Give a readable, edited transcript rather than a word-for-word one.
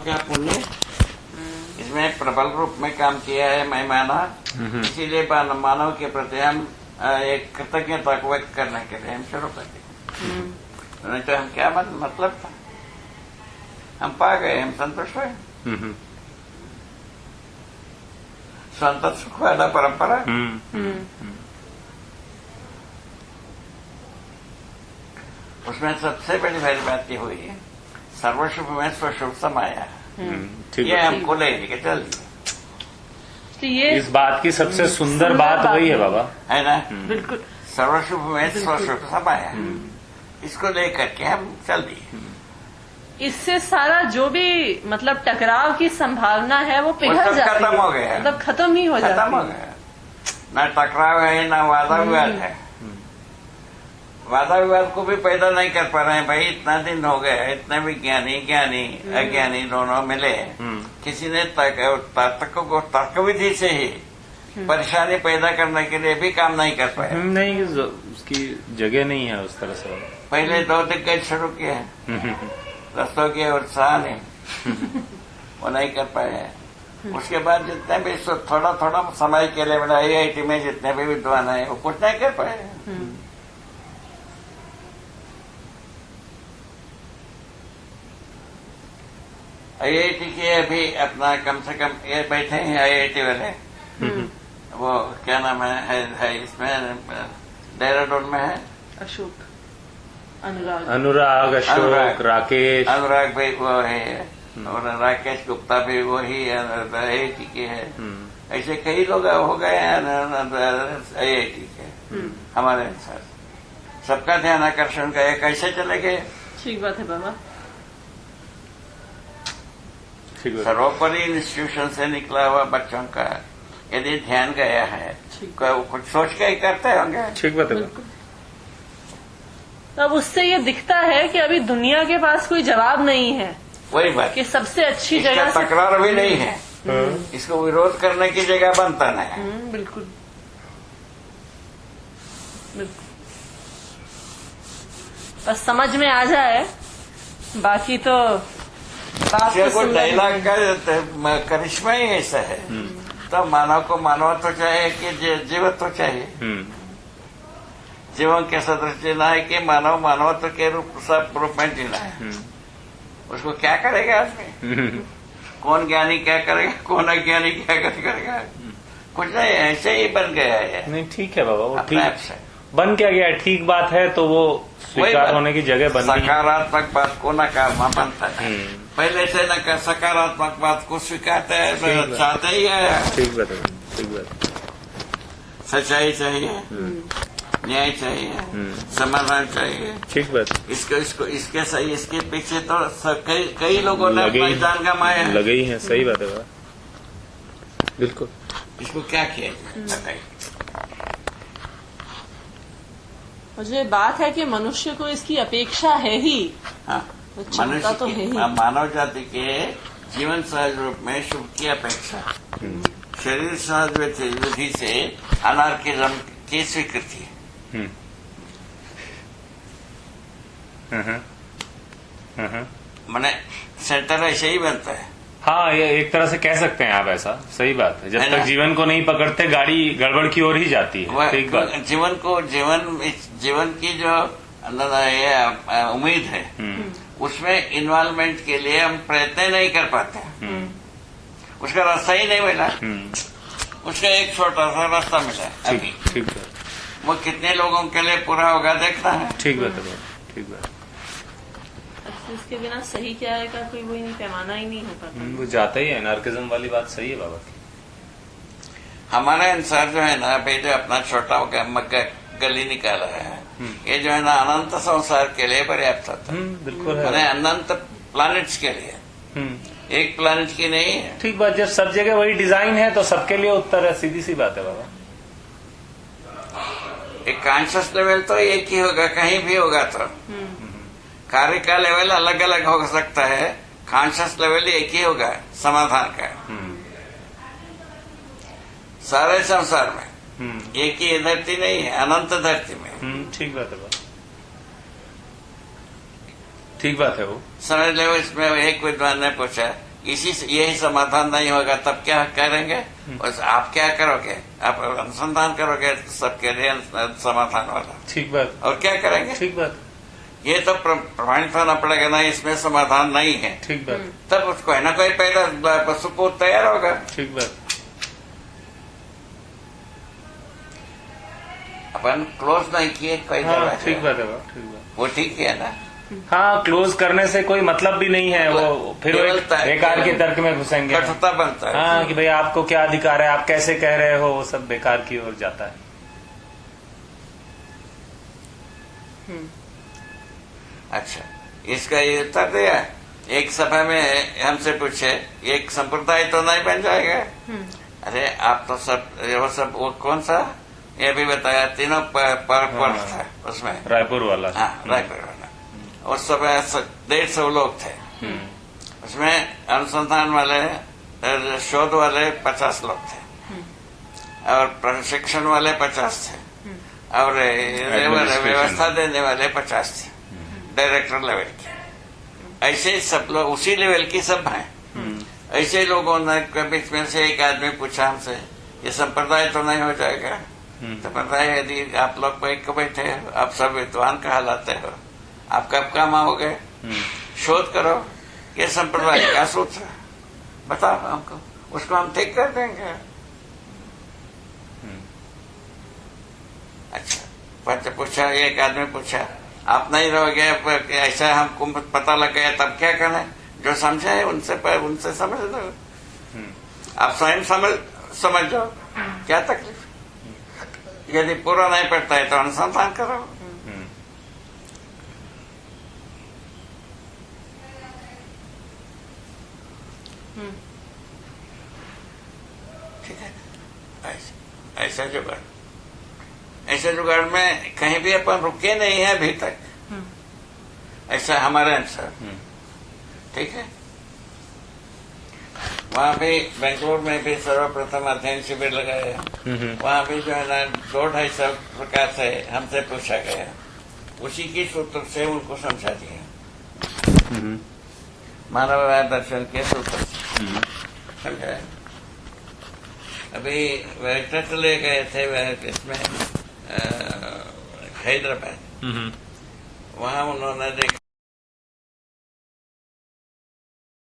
क्या पुण्य, इसमें प्रबल रूप में काम किया है मैं माना, इसीलिए मानव के प्रति हम एक कृतज्ञता को व्यक्त करने के लिए हम शुरू कर दिए। नहीं तो हम क्या मतलब था, हम पा गए, हम संतुष्ट हुए। संत सुख वाला परंपरा। उसमें सबसे बड़ी भारी बात ये हुई है, सर्वशुभ में स्वशुभ समाया। ये हमको ले के चल दिया। ये इस बात की सबसे सुंदर बात वही है बाबा, है ना? बिल्कुल। सर्वशुभ में स्वशुभ समाया, इसको लेकर के हम चल दिए। इससे सारा जो भी मतलब टकराव की संभावना है वो पिघल जाती है, खत्म हो गया, मतलब खत्म ही हो जाती है। खत्म हो गया। न टकराव है, न वादा विवाद है। वादा विवाद को भी पैदा नहीं कर पा रहे हैं भाई। इतना दिन हो गया, इतने विज्ञानी ज्ञानी अज्ञानी दोनों मिले, किसी ने तर्क विधि से ही परेशानी पैदा करने के लिए भी काम नहीं कर पाए। नहीं, उसकी जगह नहीं है उस तरह से। पहले 2 दिग्गज शुरू किए हैं, रस्तों के उत्साह ने वो नहीं कर पाए हैं। उसके बाद जितने भी थोड़ा थोड़ा समय के लिए मिला, IIT में जितने भी विद्वान है वो कुछ नहीं कर पाए। IIT के अभी अपना कम से कम ये बैठे हैं IIT वाले, वो क्या नाम है इसमें देहरादून में है, अशोक, अनुराग, अशोक, राकेश, अनुराग भाई वो है, और राकेश गुप्ता भी वही IIT के है। ऐसे कई लोग हो गए हैं IIT के हमारे साथ। सबका ध्यान आकर्षण का कैसे चले गए। ठीक बात है बाबा। सर्वोपरि इंस्टीट्यूशन से निकला हुआ बच्चों का यदि ध्यान गया है, कुछ सोच के ही करते होंगे। ठीक बात है। अब उससे ये दिखता है कि अभी दुनिया के पास कोई जवाब नहीं है। वही बात कि सबसे अच्छी जगह से तकरार भी नहीं है, इसको विरोध करने की जगह बनता नहीं। बिल्कुल बस समझ में आ जाए, बाकी तो डायलॉग का करिश्मा ही ऐसा है। तो मानव को मानवत्व चाहिए कि जीवत्व चाहिए। जीवन के सदृश जीना है कि मानव मानवत्व के रूप में जीना है। उसको क्या करेगा आदमी, कौन ज्ञानी क्या करेगा, कौन अज्ञानी क्या करेगा, कुछ नहीं, ऐसे ही बन गया है। नहीं ठीक है बाबा, वो ठीक बन क्या गया, ठीक बात है। तो वो स्वीकार होने की जगह बन गई। सकारात्मक बात को नकारमा बनता है। पहले से न सकारात्मक बात को स्वीकारते हैं, चाहते ही है। ठीक बात है, ठीक बात। सच्चाई चाहिए, न्याय चाहिए, समाधान चाहिए। ठीक बात। इसके सही, इसके पीछे तो कई लोगों ने अपनी जान गंवाई है। लगे ही है। सही बात है बाबा, बिल्कुल। इसको क्या किया बताइए। मुझे बात है कि मनुष्य को इसकी अपेक्षा है ही। मनुष्य तो है ही। मानव जाति के जीवन सहज रूप में शुभ की अपेक्षा, शरीर सहज विधि से अनार्किज्म की स्वीकृति है। मैंने सेंटर ऐसे ही बनता है। हाँ, ये एक तरह से कह सकते हैं आप, ऐसा सही बात है। जब तक जीवन को नहीं पकड़ते गाड़ी गड़बड़ की ओर ही जाती है। ठीक बात। जीवन की जो उम्मीद है उसमें इन्वॉल्वमेंट के लिए हम प्रयत्न नहीं कर पाते। उसका रास्ता ही नहीं मिला। उसका एक छोटा सा रास्ता मिला अभी। ठीक है। वो कितने लोगों के लिए पूरा होगा देखना है। ठीक बात है, ठीक बात। इसके बिना सही क्या है का कोई वही नहीं, पैमाना ही नहीं हो पाता। वो जाता ही है। नार्किज्म वाली बात सही है बाबा की। हमारे अनुसार जो है ना, अभी जो अपना छोटा गली निकाला है, ये जो है ना अनंत संसार के लिए पर्याप्त होता है। बिल्कुल है। अनंत प्लैनेट्स के लिए, एक प्लैनेट की नहीं है। ठीक बात। जब सब जगह वही डिजाइन है तो सबके लिए उत्तर है। सीधी सी बात है बाबा। एक कॉन्शियस लेवल तो एक ही होगा, कहीं भी होगा तो कार्य का लेवल अलग अलग हो सकता है, कॉन्शियस लेवल एक ही होगा समाधान का। सारे संसार में एक ही धरती नहीं है, अनंत धरती में। ठीक बात है बाबा, ठीक बात है। वो समझ लो। इसमें एक विद्वान ने पूछा इसी से यही समाधान नहीं होगा तब क्या करेंगे? बस आप क्या करोगे? आप अनुसंधान करोगे सबके लिए समाधान वाला। ठीक बात। और क्या करेंगे? ठीक बात। ये तो प्रमाणित होना पड़ेगा ना, इसमें समाधान नहीं है। ठीक बात। तब उसको है ना कोई पहला सपोर्ट तैयार होगा। ठीक बात। अपन क्लोज नहीं किए कोई हाँ, ठीक बात है, ठीक बात। वो ठीक है ना? हाँ, क्लोज करने से कोई मतलब भी नहीं है, वो फिर बेकार के तर्क में घुसेंगे। कठोरता बनता है। हाँ, कि भाई आपको क्या अधिकार है, आप कैसे कह रहे हो, वो सब बेकार की ओर जाता है। अच्छा, इसका ये उत्तर दिया। एक सभा में हमसे पूछे, एक संप्रदाय तो नहीं बन जाएगा? अरे आप तो सब वो कौन सा ये भी बताया, तीनों पर था उसमें, रायपुर वाला। हाँ, रायपुर वाला। उस समय 150 लोग थे उसमें। अनुसंधान वाले, शोध वाले 50 लोग थे और प्रशिक्षण वाले 50 थे और व्यवस्था देने वाले 50 थे, डायरेक्टर लेवल के। ऐसे सब लोग उसी लेवल की सब हैं। ऐसे लोगों ने के बीच में से एक आदमी पूछा हमसे, ये संप्रदाय तो नहीं हो जाएगा? संप्रदाय यदि आप लोग एक बैठे हो, आप सब विद्वान कहलाते हो, आप कब काम आओगे? शोध करो, ये संप्रदाय का सूत्र बताओ हमको, उसको हम ठीक कर देंगे। अच्छा, पता पूछा, एक आदमी पूछा, आप नहीं रहोगे, ऐसा हमको पता लग गया, तब क्या करें? जो समझे है उनसे समझ लो। आप स्वयं समझ जाओ, क्या तकलीफ? यदि पूरा नहीं पड़ता है तो अनुसंधान करो। ठीक है, ऐसा जुगाड़, ऐसे जुगाड़ में कहीं भी अपन रुके नहीं है अभी तक, ऐसा हमारे अनुसार। ठीक है, वहाँ भी बेंगलोर में भी सर्वप्रथम अध्ययन शिविर लगाया। वहाँ भी जो है ना 200-250 प्रकार से हमसे पूछा गया, उसी की सूत्र से उनको समझा दिया, मानव दर्शन के सूत्र से समझाया। अभी वेक्टर ले गए थे इसमें हैदराबाद, वहाँ उन्होंने देखा